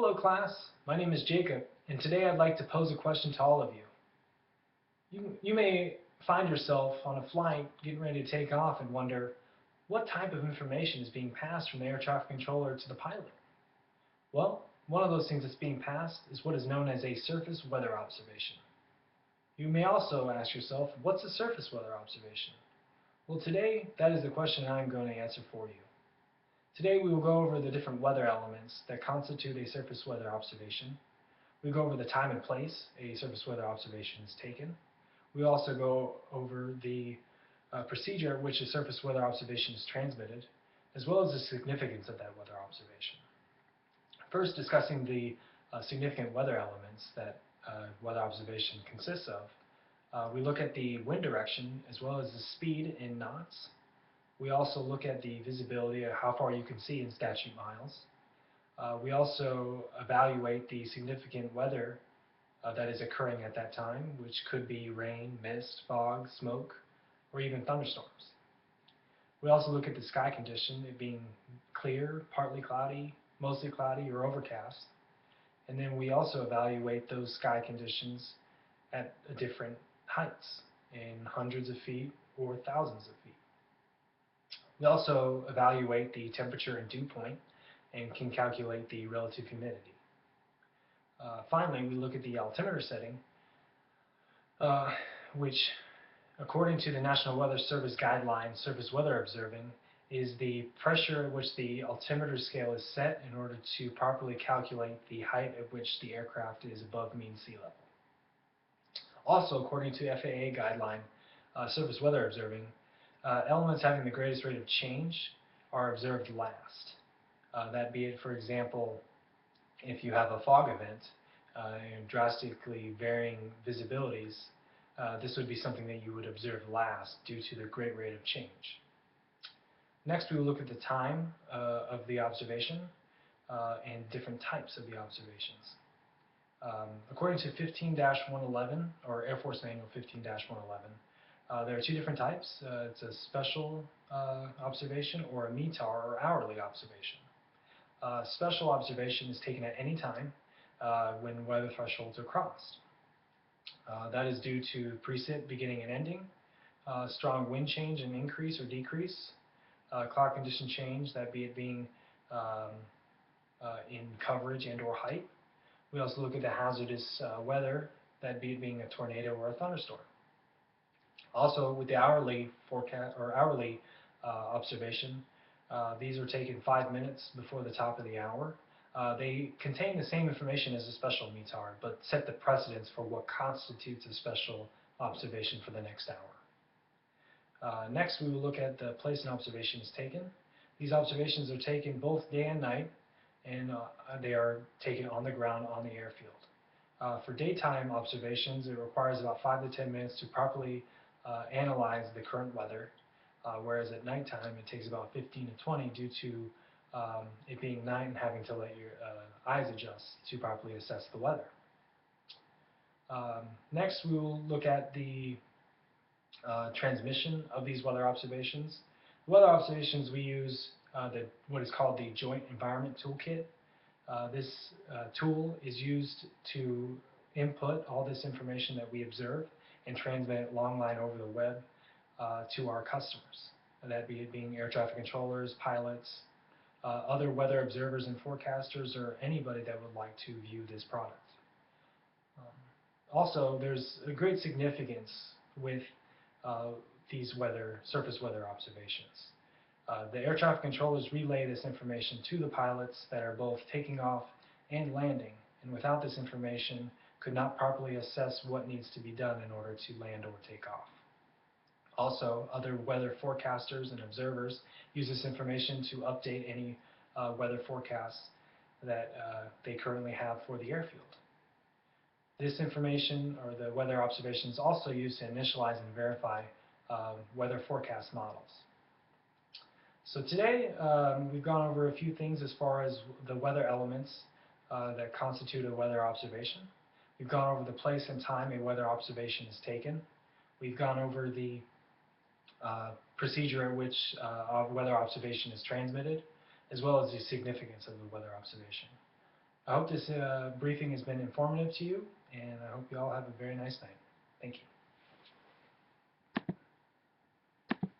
Hello class, my name is Jacob, and today I'd like to pose a question to all of you. You may find yourself on a flight getting ready to take off and wonder, what type of information is being passed from the air traffic controller to the pilot? Well, one of those things that's being passed is what is known as a surface weather observation. You may also ask yourself, what's a surface weather observation? Well, today, that is the question I'm going to answer for you. Today we will go over the different weather elements that constitute a surface weather observation. We go over the time and place a surface weather observation is taken. We also go over the procedure at which a surface weather observation is transmitted, as well as the significance of that weather observation. First, discussing the significant weather elements that weather observation consists of, we look at the wind direction as well as the speed in knots. We also look at the visibility of how far you can see in statute miles. We also evaluate the significant weather that is occurring at that time, which could be rain, mist, fog, smoke, or even thunderstorms. We also look at the sky condition, it being clear, partly cloudy, mostly cloudy, or overcast. And then we also evaluate those sky conditions at different heights, in hundreds of feet or thousands of feet. We also evaluate the temperature and dew point and can calculate the relative humidity. Finally, we look at the altimeter setting, which, according to the National Weather Service guideline, surface weather observing, is the pressure at which the altimeter scale is set in order to properly calculate the height at which the aircraft is above mean sea level. Also, according to FAA guideline, surface weather observing, elements having the greatest rate of change are observed last. That be it, for example, if you have a fog event and drastically varying visibilities, this would be something that you would observe last due to the great rate of change. Next, we will look at the time of the observation and different types of the observations. According to 15-111, or Air Force Manual 15-111, there are two different types. It's a special observation or a METAR or hourly observation. Special observation is taken at any time when weather thresholds are crossed. That is due to preset beginning and ending, strong wind change and increase or decrease, cloud condition change, that be it being in coverage and or height. We also look at the hazardous weather, that be it being a tornado or a thunderstorm. Also, with the hourly forecast or hourly observation, these are taken 5 minutes before the top of the hour. They contain the same information as a special METAR, but set the precedence for what constitutes a special observation for the next hour. Next, we will look at the place an observation is taken. These observations are taken both day and night, and they are taken on the ground on the airfield. For daytime observations, it requires about 5 to 10 minutes to properly analyze the current weather, whereas at nighttime it takes about 15 to 20 due to it being night and having to let your eyes adjust to properly assess the weather. Next, we will look at the transmission of these weather observations. The weather observations we use what is called the Joint Environment Toolkit. This tool is used to input all this information that we observe and transmit it long line over the web to our customers. That be it being air traffic controllers, pilots, other weather observers and forecasters, or anybody that would like to view this product. Also, there's a great significance with these surface weather observations. The air traffic controllers relay this information to the pilots that are both taking off and landing, and without this information could not properly assess what needs to be done in order to land or take off. Also, other weather forecasters and observers use this information to update any weather forecasts that they currently have for the airfield. This information, or the weather observations, is also used to initialize and verify weather forecast models. So today we've gone over a few things as far as the weather elements that constitute a weather observation. We've gone over the place and time a weather observation is taken. We've gone over the procedure at which weather observation is transmitted, as well as the significance of the weather observation. I hope this briefing has been informative to you, and I hope you all have a very nice night. Thank you.